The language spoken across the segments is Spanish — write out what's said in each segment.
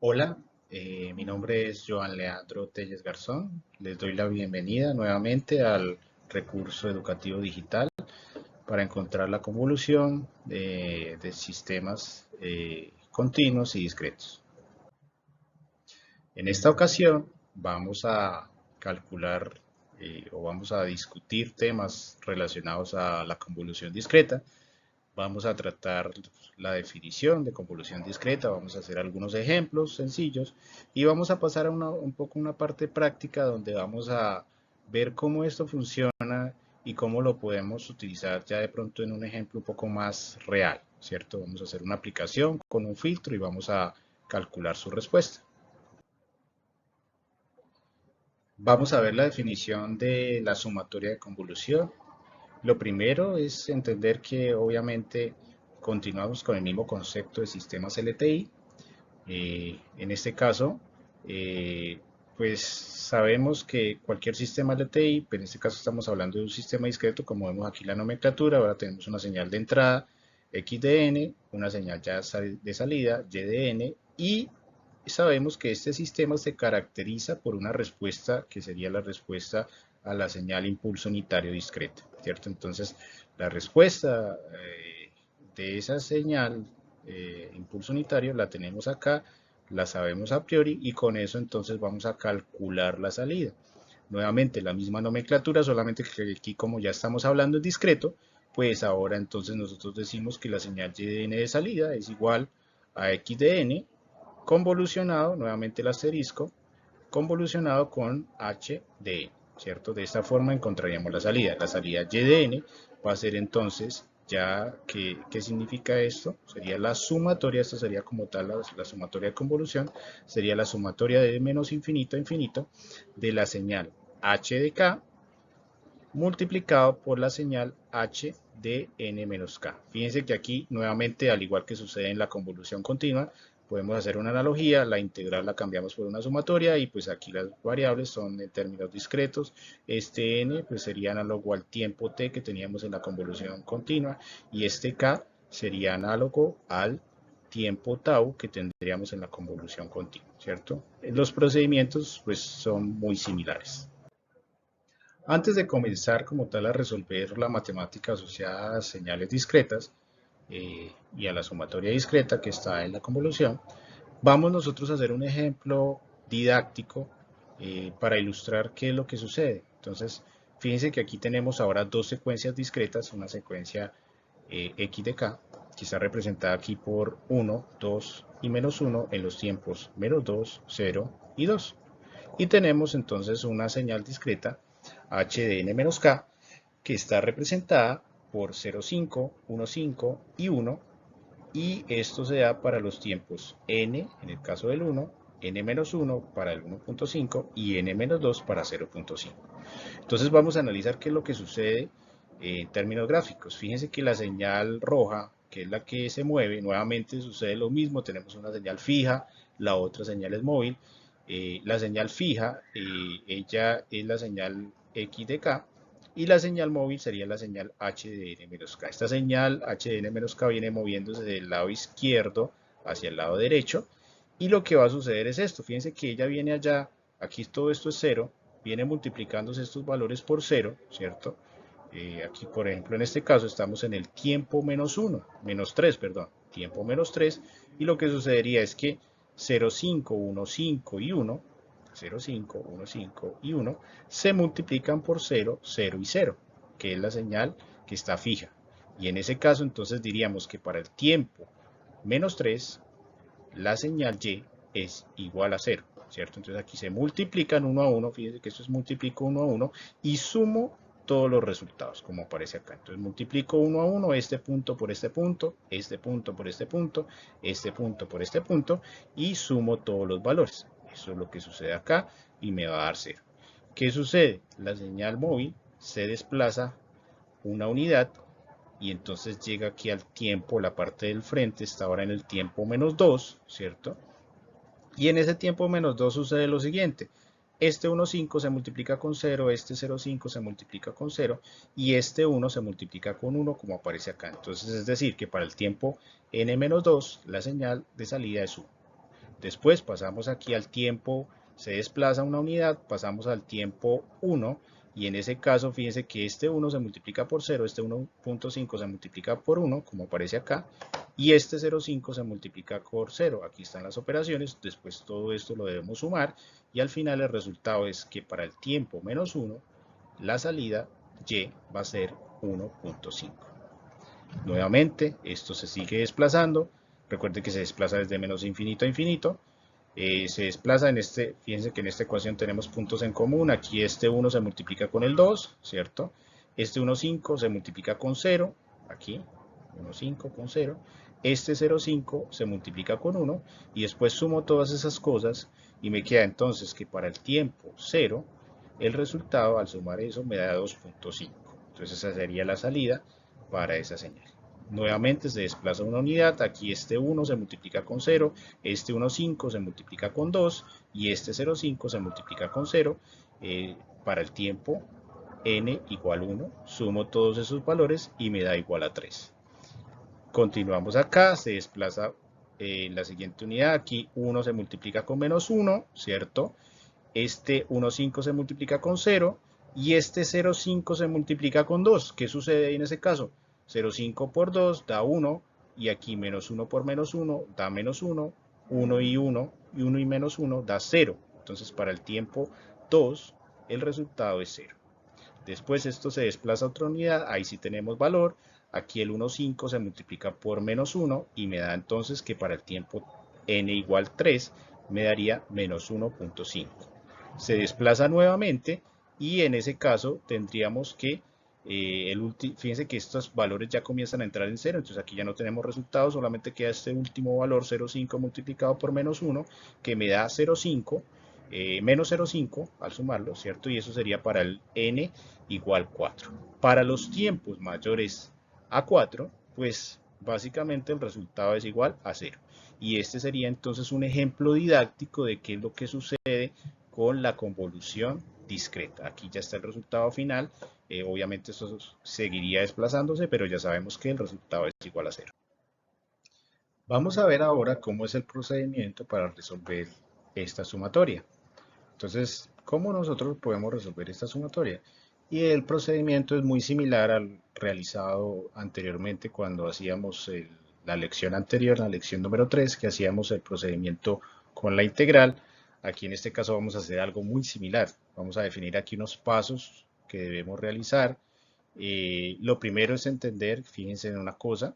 Hola, mi nombre es Joan Leandro Telles Garzón. Les doy la bienvenida nuevamente al recurso educativo digital para encontrar la convolución de sistemas continuos y discretos. En esta ocasión vamos a calcular o vamos a discutir temas relacionados a la convolución discreta. Vamos a tratar la definición de convolución discreta, vamos a hacer algunos ejemplos sencillos y vamos a pasar a un poco una parte práctica donde vamos a ver cómo esto funciona y cómo lo podemos utilizar ya de pronto en un ejemplo un poco más real, ¿cierto? Vamos a hacer una aplicación con un filtro y vamos a calcular su respuesta. Vamos a ver la definición de la sumatoria de convolución. Lo primero es entender que obviamente continuamos con el mismo concepto de sistemas LTI. En este caso, eh, pues sabemos que cualquier sistema LTI, pero en este caso estamos hablando de un sistema discreto, como vemos aquí la nomenclatura. Ahora tenemos una señal de entrada X de n, una señal ya de salida Y de n, y sabemos que este sistema se caracteriza por una respuesta que sería la respuesta a la señal impulso unitario discreta, ¿cierto? Entonces, la respuesta de esa señal impulso unitario la tenemos acá, la sabemos a priori y con eso entonces vamos a calcular la salida. Nuevamente la misma nomenclatura, solamente que aquí como ya estamos hablando en discreto, pues ahora entonces nosotros decimos que la señal y de n de salida es igual a x de n convolucionado, nuevamente el asterisco, convolucionado con h de n, ¿cierto? De esta forma encontraríamos la salida. La salida y de n va a ser entonces, ya que, ¿qué significa esto? Sería la sumatoria, esto sería como tal la sumatoria de convolución, sería la sumatoria de menos infinito a infinito de la señal h de k multiplicado por la señal h de n menos k. Fíjense que aquí nuevamente, al igual que sucede en la convolución continua, podemos hacer una analogía, la integral la cambiamos por una sumatoria y pues aquí las variables son en términos discretos. Este n pues sería análogo al tiempo t que teníamos en la convolución continua y este k sería análogo al tiempo tau que tendríamos en la convolución continua, ¿cierto? Los procedimientos pues son muy similares. Antes de comenzar como tal a resolver la matemática asociada a señales discretas y a la sumatoria discreta que está en la convolución, vamos nosotros a hacer un ejemplo didáctico para ilustrar qué es lo que sucede. Entonces, fíjense que aquí tenemos ahora dos secuencias discretas, una secuencia x de k, que está representada aquí por 1, 2 y menos 1 en los tiempos menos 2, 0 y 2. Y tenemos entonces una señal discreta h de n menos k que está representada por 0,5, 1,5 y 1, y esto se da para los tiempos n en el caso del 1, n-1 para el 1.5 y n-2 para 0.5. Entonces vamos a analizar qué es lo que sucede en términos gráficos. Fíjense que la señal roja, que es la que se mueve, nuevamente sucede lo mismo, tenemos una señal fija, la otra señal es móvil. La señal fija, ella es la señal x de k, y la señal móvil sería la señal h de n-k. Esta señal h de n-k viene moviéndose del lado izquierdo hacia el lado derecho, y lo que va a suceder es esto. Fíjense que ella viene allá, aquí todo esto es cero, viene multiplicándose estos valores por cero, ¿cierto? Aquí, por ejemplo, en este caso estamos en el tiempo menos 1, menos 3, perdón, tiempo menos 3, y lo que sucedería es que 0, 5, 1, 5 y 1, 0, 5, 1, 5 y 1, se multiplican por 0, 0 y 0, que es la señal que está fija. Y en ese caso, entonces diríamos que para el tiempo menos 3, la señal y es igual a 0, ¿cierto? Entonces aquí se multiplican uno a uno, fíjense que esto es multiplico uno a uno y sumo todos los resultados, como aparece acá. Entonces multiplico uno a uno este punto por este punto, este punto por este punto, este punto por este punto, y sumo todos los valores. Eso es lo que sucede acá y me va a dar 0. ¿Qué sucede? La señal móvil se desplaza una unidad y entonces llega aquí al tiempo, la parte del frente está ahora en el tiempo menos 2, ¿cierto? Y en ese tiempo menos 2 sucede lo siguiente. Este 1,5 se multiplica con 0, este 0,5 se multiplica con 0 y este 1 se multiplica con 1 como aparece acá. Entonces es decir que para el tiempo n-2 la señal de salida es 1. Después pasamos aquí al tiempo, se desplaza una unidad, pasamos al tiempo 1 y en ese caso fíjense que este 1 se multiplica por 0, este 1.5 se multiplica por 1, como aparece acá, y este 0.5 se multiplica por 0. Aquí están las operaciones, después todo esto lo debemos sumar y al final el resultado es que para el tiempo menos 1, la salida y va a ser 1.5. Nuevamente, esto se sigue desplazando. Recuerden que se desplaza desde menos infinito a infinito. Se desplaza en este, fíjense que en esta ecuación tenemos puntos en común. Aquí este 1 se multiplica con el 2, ¿cierto? Este 1,5 se multiplica con 0, aquí, 1,5 con 0. Este 0,5 se multiplica con 1 y después sumo todas esas cosas y me queda entonces que para el tiempo 0, el resultado al sumar eso me da 2.5. Entonces esa sería la salida para esa señal. Nuevamente se desplaza una unidad, aquí este 1 se multiplica con 0, este 1,5 se multiplica con 2 y este 0,5 se multiplica con 0 para el tiempo n igual 1, sumo todos esos valores y me da igual a 3. Continuamos acá, se desplaza la siguiente unidad, aquí 1 se multiplica con menos 1, ¿cierto? Este 1,5 se multiplica con 0 y este 0,5 se multiplica con 2. ¿Qué sucede en ese caso? 0,5 por 2 da 1 y aquí menos 1 por menos 1 da menos 1, 1 y 1 y 1 y menos 1 da 0. Entonces para el tiempo 2 el resultado es 0. Después esto se desplaza a otra unidad, ahí sí tenemos valor. Aquí el 1,5 se multiplica por menos 1 y me da entonces que para el tiempo n igual 3 me daría menos 1.5. Se desplaza nuevamente y en ese caso tendríamos que, fíjense que estos valores ya comienzan a entrar en 0, entonces aquí ya no tenemos resultados, solamente queda este último valor 0,5 multiplicado por menos 1 que me da 0,5 menos 0,5 al sumarlo, ¿cierto? Y eso sería para el n igual 4. Para los tiempos mayores a 4, pues básicamente el resultado es igual a 0. Y este sería entonces un ejemplo didáctico de qué es lo que sucede con la convolución discreta. Aquí ya está el resultado final. Obviamente esto seguiría desplazándose, pero ya sabemos que el resultado es igual a 0. Vamos a ver ahora cómo es el procedimiento para resolver esta sumatoria. Entonces, ¿cómo nosotros podemos resolver esta sumatoria? Y el procedimiento es muy similar al realizado anteriormente cuando hacíamos la lección anterior, la lección número 3, que hacíamos el procedimiento con la integral. Aquí en este caso vamos a hacer algo muy similar. Vamos a definir aquí unos pasos que debemos realizar. Lo primero es entender, fíjense en una cosa,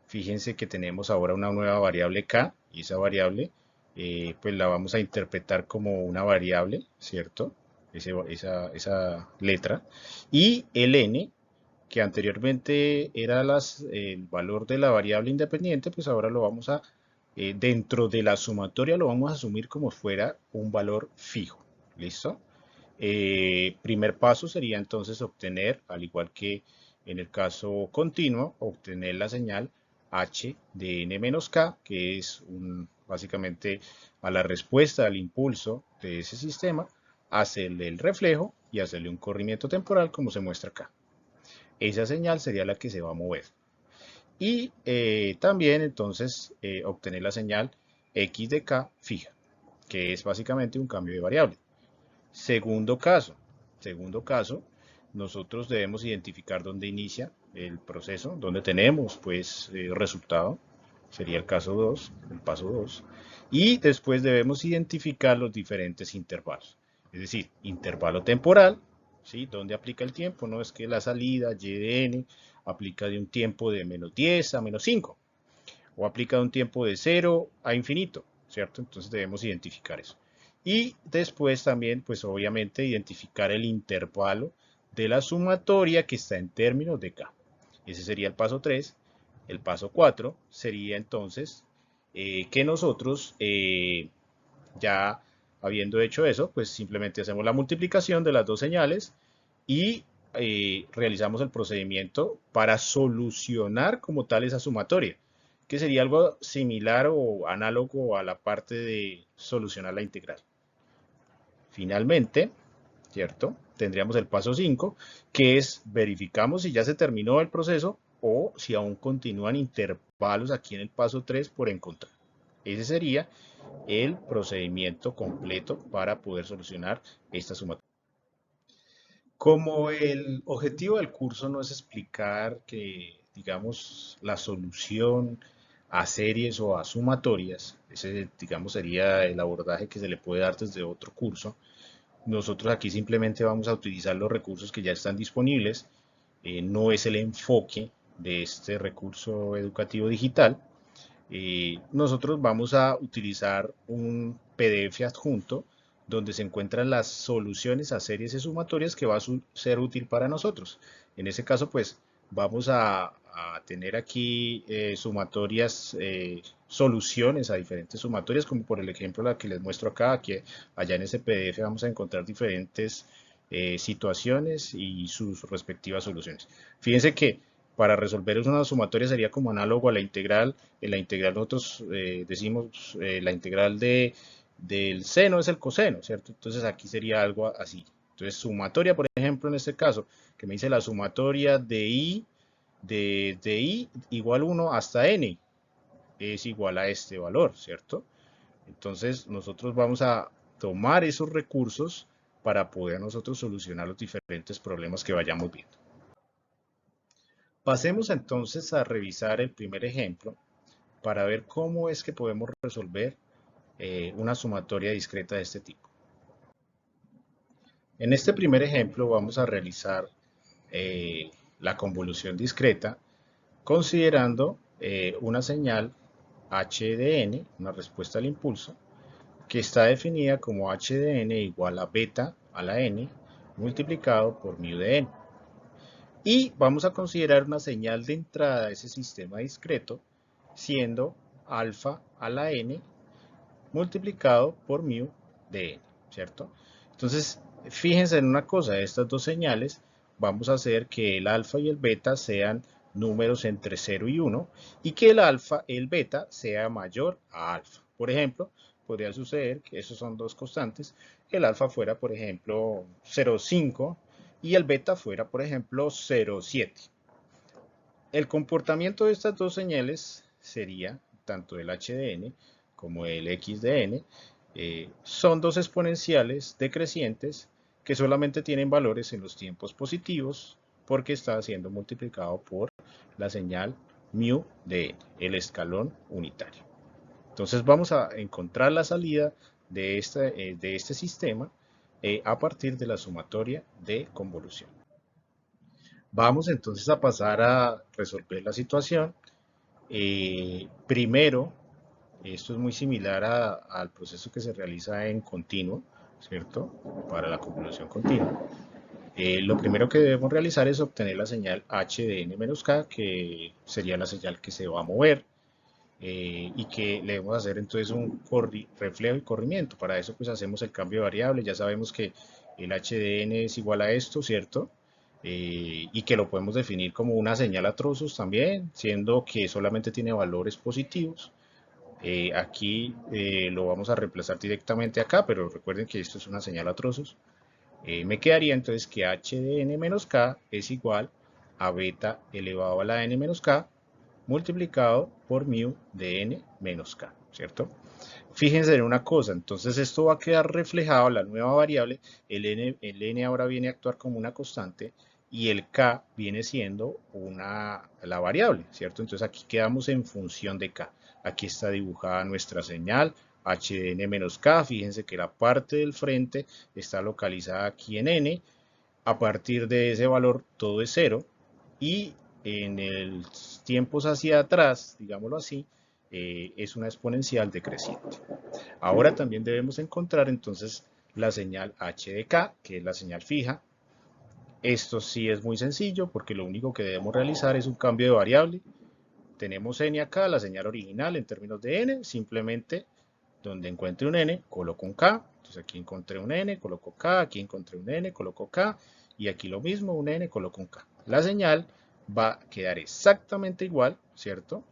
fíjense que tenemos ahora una nueva variable k y esa variable pues la vamos a interpretar como una variable, ¿cierto? Esa letra. Y el n, que anteriormente era el valor de la variable independiente, pues ahora lo vamos a, dentro de la sumatoria lo vamos a asumir como fuera un valor fijo. ¿Listo? Primer paso sería entonces obtener, al igual que en el caso continuo, obtener la señal h de n menos k, que es básicamente a la respuesta al impulso de ese sistema, hacerle el reflejo y hacerle un corrimiento temporal como se muestra acá. Esa señal sería la que se va a mover. Y también entonces obtener la señal x de k fija, que es básicamente un cambio de variable. Segundo caso, nosotros debemos identificar dónde inicia el proceso, dónde tenemos pues el resultado, sería el caso 2, el paso 2, y después debemos identificar los diferentes intervalos, es decir, intervalo temporal, ¿sí? ¿Dónde aplica el tiempo? No es que la salida y de n aplica de un tiempo de menos 10 a menos 5, o aplica de un tiempo de 0 a infinito, ¿cierto? Entonces debemos identificar eso. Y después también, pues obviamente, identificar el intervalo de la sumatoria que está en términos de k. Ese sería el paso 3. El paso 4 sería entonces que nosotros, ya habiendo hecho eso, pues simplemente hacemos la multiplicación de las dos señales y realizamos el procedimiento para solucionar como tal esa sumatoria, que sería algo similar o análogo a la parte de solucionar la integral. Finalmente, ¿cierto? Tendríamos el paso 5, que es verificamos si ya se terminó el proceso o si aún continúan intervalos aquí en el paso 3 por encontrar. Ese sería el procedimiento completo para poder solucionar esta sumatoria. Como el objetivo del curso no es explicar que, digamos, la solución a series o a sumatorias, ese, digamos, sería el abordaje que se le puede dar desde otro curso. Nosotros aquí simplemente vamos a utilizar los recursos que ya están disponibles, no es el enfoque de este recurso educativo digital. Nosotros vamos a utilizar un PDF adjunto donde se encuentran las soluciones a series y sumatorias que va a ser útil para nosotros. En ese caso, pues vamos a tener aquí sumatorias, soluciones a diferentes sumatorias, como por el ejemplo la que les muestro acá. Aquí, allá en ese PDF vamos a encontrar diferentes situaciones y sus respectivas soluciones. Fíjense que para resolver una sumatoria sería como análogo a la integral. En la integral nosotros decimos la integral del seno es el coseno, ¿cierto? Entonces aquí sería algo así. Entonces sumatoria, por ejemplo, en este caso, que me dice la sumatoria de i igual 1 hasta n es igual a este valor, ¿cierto? Entonces nosotros vamos a tomar esos recursos para poder nosotros solucionar los diferentes problemas que vayamos viendo. Pasemos entonces a revisar el primer ejemplo para ver cómo es que podemos resolver una sumatoria discreta de este tipo. En este primer ejemplo vamos a realizar la convolución discreta considerando una señal h de n, una respuesta al impulso, que está definida como h de n igual a beta a la n multiplicado por mu de n. Y vamos a considerar una señal de entrada de ese sistema discreto siendo alfa a la n multiplicado por mu de n, ¿cierto? Entonces, fíjense en una cosa, estas dos señales vamos a hacer que el alfa y el beta sean números entre 0 y 1 y que el beta sea mayor a alfa. Por ejemplo, podría suceder que esos son dos constantes, que el alfa fuera, por ejemplo, 0,5 y el beta fuera, por ejemplo, 0,7. El comportamiento de estas dos señales sería, tanto el h de n como el x de n, son dos exponenciales decrecientes que solamente tienen valores en los tiempos positivos porque está siendo multiplicado por la señal mu de n, el escalón unitario. Entonces vamos a encontrar la salida de este sistema a partir de la sumatoria de convolución. Vamos entonces a pasar a resolver la situación. Primero, esto es muy similar al proceso que se realiza en continuo, ¿cierto? Para la convolución continua. Lo primero que debemos realizar es obtener la señal h de n menos k, que sería la señal que se va a mover, y que le debemos hacer entonces un reflejo y corrimiento. Para eso pues hacemos el cambio de variable. Ya sabemos que el h de n es igual a esto, ¿cierto? Y que lo podemos definir como una señal a trozos también, siendo que solamente tiene valores positivos. Aquí lo vamos a reemplazar directamente acá, pero recuerden que esto es una señal a trozos. Me quedaría entonces que h de n menos k es igual a beta elevado a la n menos k multiplicado por mu de n menos k, ¿cierto? Fíjense en una cosa, entonces esto va a quedar reflejado, la nueva variable, el n ahora viene a actuar como una constante y el k viene siendo la variable, ¿cierto? Entonces aquí quedamos en función de k. Aquí está dibujada nuestra señal, h de n menos k, fíjense que la parte del frente está localizada aquí en n, a partir de ese valor todo es 0 y en el tiempos hacia atrás, digámoslo así, es una exponencial decreciente. Ahora también debemos encontrar entonces la señal h de k, que es la señal fija. Esto sí es muy sencillo porque lo único que debemos realizar es un cambio de variable. Tenemos n acá, la señal original en términos de n, simplemente donde encuentre un n, coloco un k. Entonces aquí encontré un n, coloco k, aquí encontré un n, coloco k, y aquí lo mismo, un n, coloco un k. La señal va a quedar exactamente igual, ¿cierto?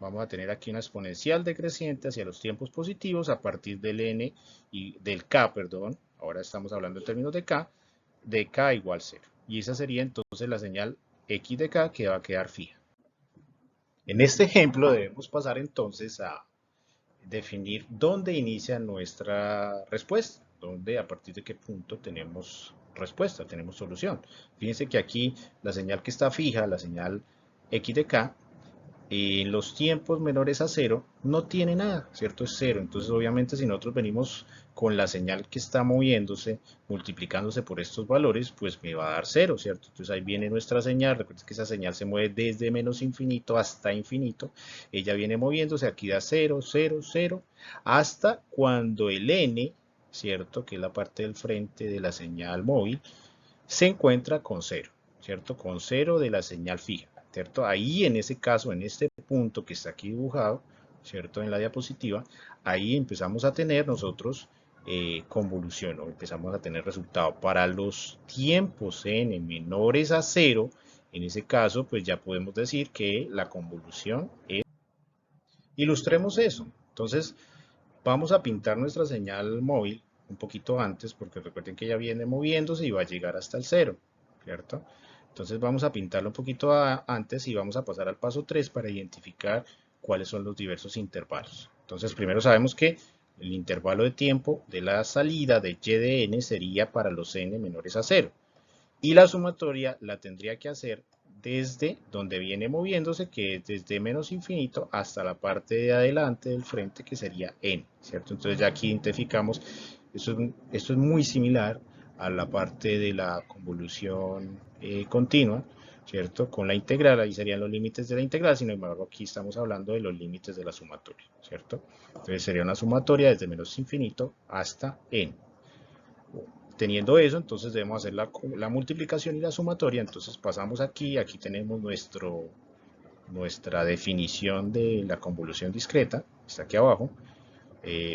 Vamos a tener aquí una exponencial decreciente hacia los tiempos positivos a partir del n y del k, perdón. Ahora estamos hablando en términos de k igual 0. Y esa sería entonces la señal x de k que va a quedar fija. En este ejemplo debemos pasar entonces a definir dónde inicia nuestra respuesta, dónde, a partir de qué punto tenemos respuesta, tenemos solución. Fíjense que aquí la señal que está fija, la señal x de k, en los tiempos menores a cero no tiene nada, ¿cierto? Es cero. Entonces, obviamente, si nosotros venimos con la señal que está moviéndose, multiplicándose por estos valores, pues me va a dar cero, ¿cierto? Entonces ahí viene nuestra señal. Recuerden que esa señal se mueve desde menos infinito hasta infinito. Ella viene moviéndose, aquí da cero, cero, cero, hasta cuando el n, ¿cierto? Que es la parte del frente de la señal móvil, se encuentra con cero, ¿cierto? Con cero de la señal fija, ¿cierto? Ahí en ese caso, en este punto que está aquí dibujado, ¿cierto? En la diapositiva, ahí empezamos a tener nosotros convolución, o empezamos a tener resultado. Para los tiempos n menores a cero, en ese caso, pues ya podemos decir que la convolución es... Ilustremos eso. Entonces, vamos a pintar nuestra señal móvil un poquito antes, porque recuerden que ella viene moviéndose y va a llegar hasta el cero, ¿cierto? Entonces vamos a pintarlo un poquito antes y vamos a pasar al paso 3 para identificar cuáles son los diversos intervalos. Entonces primero sabemos que el intervalo de tiempo de la salida de y de n sería para los n menores a cero. Y la sumatoria la tendría que hacer desde donde viene moviéndose, que es desde menos infinito hasta la parte de adelante del frente, que sería n, ¿cierto? Entonces ya aquí identificamos, esto es muy similar a la parte de la convolución continua, ¿cierto? Con la integral, ahí serían los límites de la integral, sin embargo aquí estamos hablando de los límites de la sumatoria, ¿cierto? Entonces sería una sumatoria desde menos infinito hasta n. Teniendo eso, entonces debemos hacer la multiplicación y la sumatoria. Entonces pasamos aquí, aquí tenemos nuestra definición de la convolución discreta, está aquí abajo,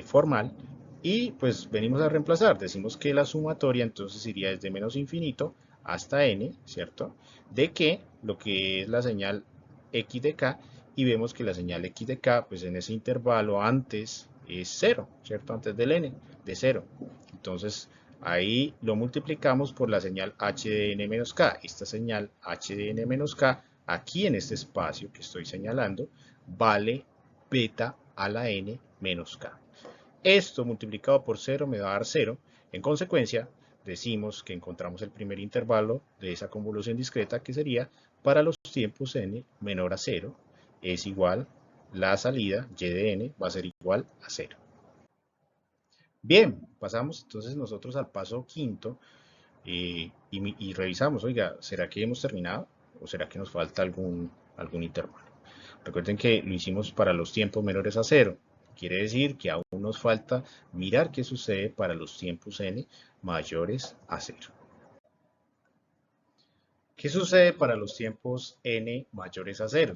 formal, y pues venimos a reemplazar. Decimos que la sumatoria entonces iría desde menos infinito hasta n, ¿cierto? De que lo que es la señal x de k, y vemos que la señal x de k, pues en ese intervalo antes es 0, ¿cierto? Antes del n, de 0. Entonces ahí lo multiplicamos por la señal h de n menos k. Esta señal h de n menos k, aquí en este espacio que estoy señalando, vale beta a la n menos k. Esto multiplicado por 0 me va a dar 0. En consecuencia, decimos que encontramos el primer intervalo de esa convolución discreta, que sería para los tiempos n menor a 0, es igual la salida y de n va a ser igual a 0. Bien, pasamos entonces nosotros al paso quinto y revisamos, oiga, ¿será que hemos terminado o será que nos falta algún intervalo? Recuerden que lo hicimos para los tiempos menores a 0. Quiere decir que aún nos falta mirar qué sucede para los tiempos n mayores a 0. ¿Qué sucede para los tiempos n mayores a 0?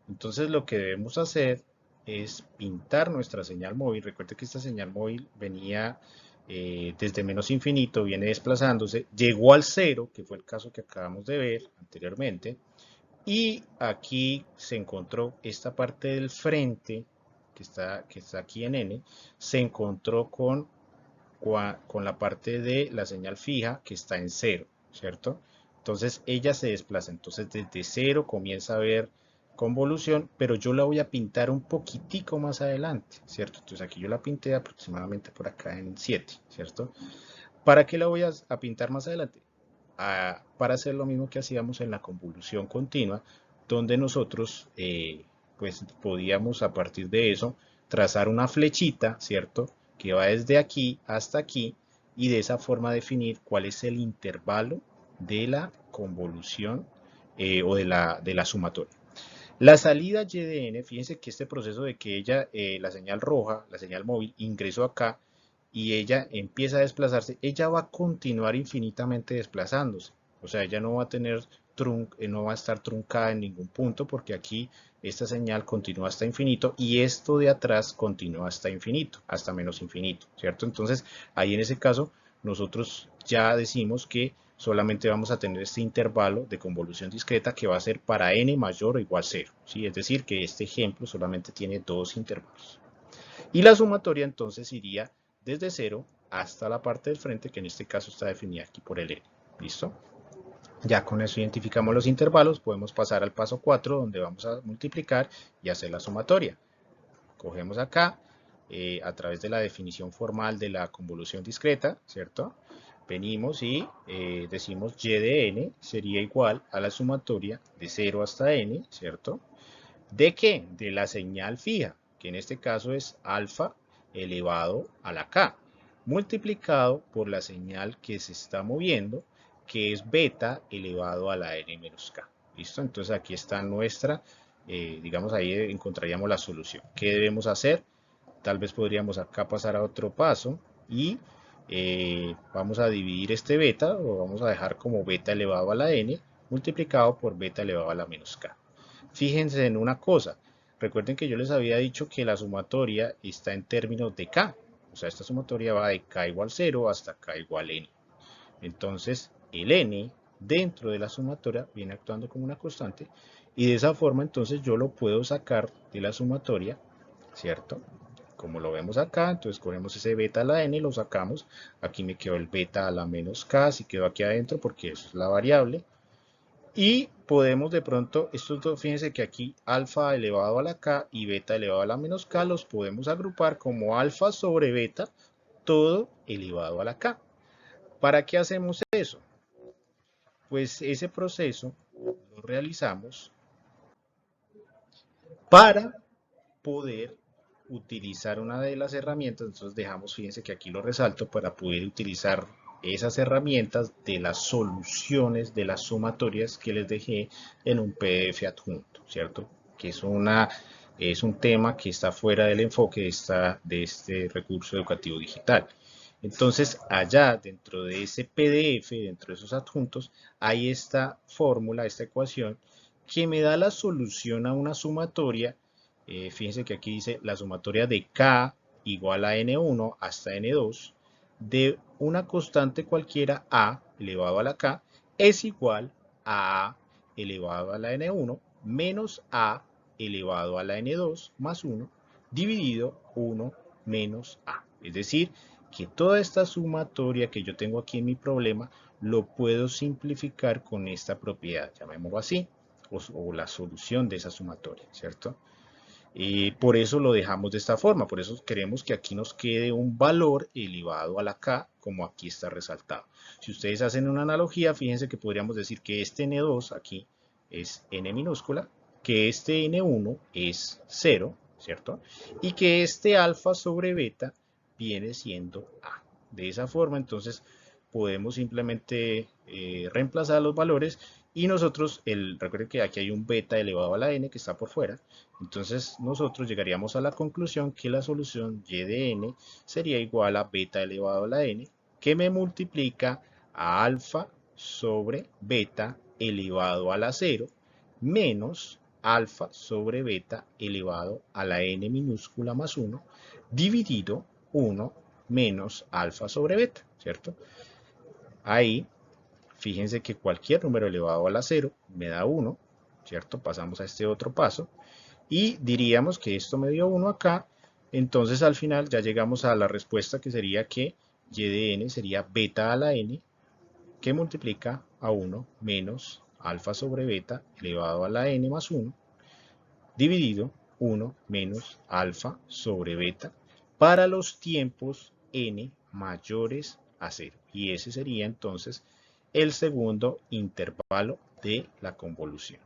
Entonces lo que debemos hacer es pintar nuestra señal móvil. Recuerden que esta señal móvil venía desde menos infinito, viene desplazándose, llegó al 0, que fue el caso que acabamos de ver anteriormente, y aquí se encontró esta parte del frente, que está aquí en n, se encontró con la parte de la señal fija que está en 0, ¿cierto? Entonces ella se desplaza, entonces desde 0 comienza a ver convolución, pero yo la voy a pintar un poquitico más adelante, ¿cierto? Entonces aquí yo la pinté aproximadamente por acá en 7, ¿cierto? ¿Para qué la voy a pintar más adelante? Para hacer lo mismo que hacíamos en la convolución continua, donde nosotros pues podíamos a partir de eso trazar una flechita, ¿cierto? Que va desde aquí hasta aquí y de esa forma definir cuál es el intervalo de la convolución o de la sumatoria. La salida y de n, fíjense que este proceso de que ella, la señal roja, la señal móvil, ingresó acá y ella empieza a desplazarse, ella va a continuar infinitamente desplazándose. O sea, ella no va a tener no va a estar truncada en ningún punto porque aquí esta señal continúa hasta infinito y esto de atrás continúa hasta infinito, hasta menos infinito, ¿cierto? Entonces, ahí en ese caso, nosotros ya decimos que solamente vamos a tener este intervalo de convolución discreta que va a ser para n mayor o igual a 0, ¿sí? Es decir, que este ejemplo solamente tiene dos intervalos. Y la sumatoria entonces iría desde 0 hasta la parte del frente, que en este caso está definida aquí por el n. ¿Listo? Ya con eso identificamos los intervalos, podemos pasar al paso 4, donde vamos a multiplicar y hacer la sumatoria. Cogemos acá, a través de la definición formal de la convolución discreta, ¿cierto? Venimos y decimos y de n sería igual a la sumatoria de 0 hasta n, ¿cierto? ¿De qué? De la señal fija, que en este caso es alfa elevado a la k, multiplicado por la señal que se está moviendo, que es beta elevado a la n menos k. ¿Listo? Entonces aquí está nuestra, digamos ahí encontraríamos la solución. ¿Qué debemos hacer? Tal vez podríamos acá pasar a otro paso y vamos a dividir este beta, o vamos a dejar como beta elevado a la n, multiplicado por beta elevado a la menos k. Fíjense en una cosa, recuerden que yo les había dicho que la sumatoria está en términos de k, o sea, esta sumatoria va de k igual 0 hasta k igual n. Entonces, el n dentro de la sumatoria viene actuando como una constante y de esa forma entonces yo lo puedo sacar de la sumatoria, ¿cierto? Como lo vemos acá, entonces cogemos ese beta a la n, lo sacamos, aquí me quedó el beta a la menos k, si quedó aquí adentro porque eso es la variable, y podemos de pronto, estos dos, fíjense que aquí alfa elevado a la k y beta elevado a la menos k los podemos agrupar como alfa sobre beta, todo elevado a la k. ¿Para qué hacemos eso? Pues ese proceso lo realizamos para poder utilizar una de las herramientas, entonces dejamos, fíjense que aquí lo resalto, para poder utilizar esas herramientas de las soluciones de las sumatorias que les dejé en un PDF adjunto, ¿cierto? Que es un tema que está fuera del enfoque de este recurso educativo digital. Entonces, allá dentro de ese PDF, dentro de esos adjuntos, hay esta fórmula, esta ecuación, que me da la solución a una sumatoria. Fíjense que aquí dice la sumatoria de k igual a n1 hasta n2 de una constante cualquiera a elevado a la k es igual a elevado a la n1 menos a elevado a la n2 más 1 dividido 1 menos a. Es decir, que toda esta sumatoria que yo tengo aquí en mi problema lo puedo simplificar con esta propiedad, llamémoslo así, o la solución de esa sumatoria, ¿cierto? Y por eso lo dejamos de esta forma, por eso queremos que aquí nos quede un valor elevado a la k, como aquí está resaltado. Si ustedes hacen una analogía, fíjense que podríamos decir que este n2 aquí es n minúscula, que este n1 es 0, ¿cierto? Y que este alfa sobre beta viene siendo a. De esa forma, entonces, podemos simplemente reemplazar los valores y nosotros, recuerden que aquí hay un beta elevado a la n que está por fuera, entonces nosotros llegaríamos a la conclusión que la solución y de n sería igual a beta elevado a la n, que me multiplica a alfa sobre beta elevado a la 0 menos alfa sobre beta elevado a la n minúscula más 1 dividido 1 menos alfa sobre beta, ¿cierto? Ahí, fíjense que cualquier número elevado a la 0 me da 1, ¿cierto? Pasamos a este otro paso y diríamos que esto me dio 1 acá, entonces al final ya llegamos a la respuesta que sería que y de n sería beta a la n, que multiplica a 1 menos alfa sobre beta elevado a la n más 1, dividido 1 menos alfa sobre beta para los tiempos n mayores a 0. Y ese sería entonces el segundo intervalo de la convolución.